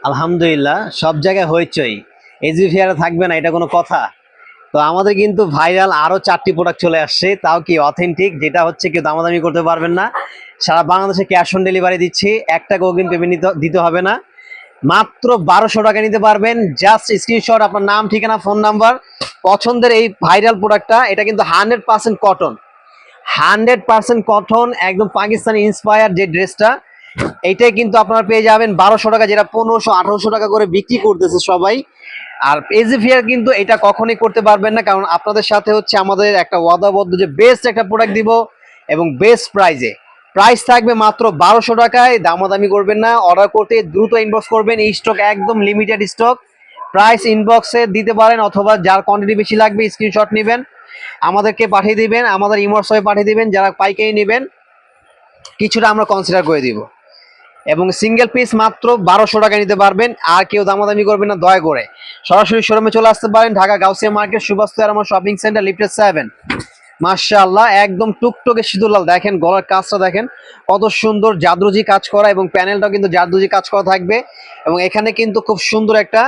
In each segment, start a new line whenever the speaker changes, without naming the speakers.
আলহামদুলিল্লাহ, সব জায়গায় হইচই। এসবি ফেয়ারে থাকবে না এটা কোনো কথা? তো আমাদের কিন্তু ভাইরাল আরো 4টি প্রোডাক্ট চলে আসছে, তাও কি অথেন্টিক, যেটা হচ্ছে কেউ দামাদামি করতে পারবেন না। সারা বাংলাদেশে ক্যাশ অন ডেলিভারি দিচ্ছি, 1 টাকাও কিন্তু পেমেন্ট দিতে হবে না। মাত্র 1200 টাকা নিতে পারবেন। জাস্ট স্ক্রিনশট, আপনার নাম, ঠিকানা, ফোন নাম্বার, পছন্দের এই ভাইরাল প্রোডাক্টটা। এটা কিন্তু 100% কটন, 100% কটন, একদম পাকিস্তানি ইন্সপায়ার যে ড্রেসটা, এইটাই কিন্তু আপনারা পেয়ে যাবেন 1200 টাকা, যেটা 1500-1800 টাকা করে বিক্রি করতেছে সবাই। আর এজিফিয়ার কিন্তু এটা কখনোই করতে পারবেন না, কারণ আপনাদের সাথে হচ্ছে আমাদের একটা ওয়াদাবদ্ধ যে বেস্ট একটা প্রোডাক্ট দিব এবং বেস্ট প্রাইজে। প্রাইস থাকবে মাত্র 1200 টাকায়, দামাদামি করবেন না। অর্ডার করতে দ্রুত ইনবক্স করবেন, এই স্টক একদম লিমিটেড স্টক। প্রাইস ইনবক্সে দিতে পারেন, অথবা যার কোয়ান্টিটি বেশি লাগবে স্ক্রিনশট নেবেন, আমাদেরকে পাঠিয়ে দিবেন, আমাদের ইমোটসে পাঠিয়ে দিবেন। যারা পাইকারি নেবেন কিছুটা আমরা কনসিডার করে দিব, এবং সিঙ্গেল পিস মাত্র 1200 টাকা নিতে পারবেন। আর কেউ দামাদামি করবেন না, দয়া করে সরাসরি শোরুমে চলে আসতে পারেন, ঢাকা গাউসিয়া মার্কেট, সুভাষ আমার শপিং সেন্টার, লিফটেড 7। মাশাআল্লাহ, একদম টুকটুকে সিঁদুর লাল। দেখেন গলার কাজটা দেখেন কত সুন্দর, জাদরুজি কাজ করা, এবং প্যানেলটাও কিন্তু জাদরুজি কাজ করা থাকবে। এবং এখানে কিন্তু খুব সুন্দর একটা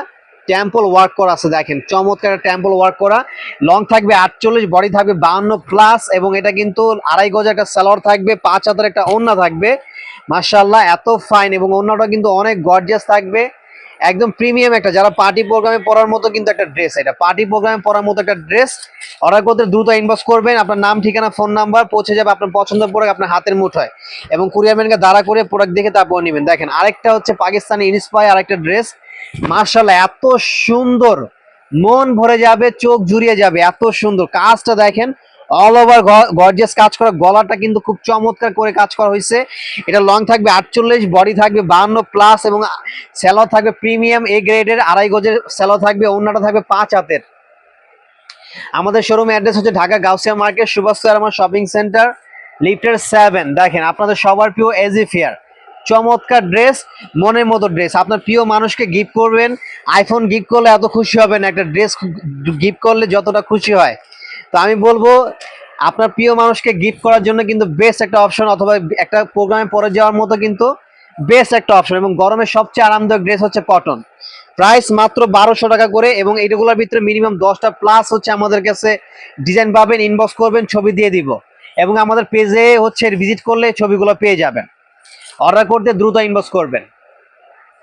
টেম্পল ওয়ার্ক করা আছে, দেখেন চমৎকার একটা টেম্পল ওয়ার্ক করা। লং থাকবে 48, বডি থাকবে 52+, এবং এটা কিন্তু 2.5 গজ একটা সালোয়ার থাকবে, 5 হাতের একটা ওড়না থাকবে। মাশাআল্লাহ, এত ফাইন, এবং ওড়নাটা কিন্তু অনেক গর্জিয়াস থাকবে, একদম প্রিমিয়াম একটা, যারা পার্টি প্রোগ্রামে পরার মতো কিন্তু একটা ড্রেস। এটা পার্টি প্রোগ্রামে পরার মতো একটা ড্রেস। অর্ডার করতে দ্রুত ইনবক্স করবেন, আপনার নাম, ঠিকানা, ফোন নাম্বার, পৌঁছে যাবে আপনার পছন্দের প্রোডাক্ট আপনার হাতের মুঠোয়, এবং কুরিয়ার ম্যানকে দাঁড়া করে প্রোডাক্ট দেখে তারপর নেবেন। দেখেন আরেকটা হচ্ছে পাকিস্তানি ইন্সপায়ার আরেকটা ড্রেস। মাশাআল্লাহ, এত সুন্দর, মন ভরে যাবে, চোখ জুড়িয়ে যাবে, এত সুন্দর কাজটা দেখেন। অল ওভার গর্জিয়াস কাজ করা, গলাটা কিন্তু খুব চমৎকার করে কাজ করা হয়েছে। এটা লং থাকবে 48, বডি থাকবে 52+, এবং সেলোয়ার থাকবে প্রিমিয়াম এ গ্রেডের 2.5 গজের সেলোয়ার থাকবে, ওড়নাটা থাকবে 5 হাতের। আমাদের শোরুম অ্যাড্রেস হচ্ছে ঢাকা গাউসিয়া মার্কেট, সুভাষ আমার শপিং সেন্টার, লিফটেড 7। দেখেন আপনাদের সবার প্রিয় এজিফিয়ার চমৎকার ড্রেস, মনের মতো ড্রেস। আপনার প্রিয় মানুষকে গিফট করবেন, আইফোন গিফট করলে এত খুশি হবেন, একটা ড্রেস গিফট করলে যতটা খুশি হয়। তো আমি বলবো আপনার প্রিয় মানুষকে গিফট করার জন্য কিন্তু বেস্ট একটা অপশন, অথবা একটা প্রোগ্রামে পরে যাওয়ার মতো কিন্তু বেস্ট একটা অপশন। এবং গরমের সবচেয়ে আরামদায়ক ড্রেস হচ্ছে কটন। প্রাইস মাত্র 1200 টাকা করে, এবং এইগুলোর ভিতরে মিনিমাম 10টা প্লাস হচ্ছে আমাদের কাছে ডিজাইন পাবেন। ইনবক্স করবেন, ছবি দিয়ে দিব, এবং আমাদের পেজে হচ্ছে ভিজিট করলে ছবিগুলো পেয়ে যাবেন। অর্ডার করতে দ্রুত ইনবক্স করবেন।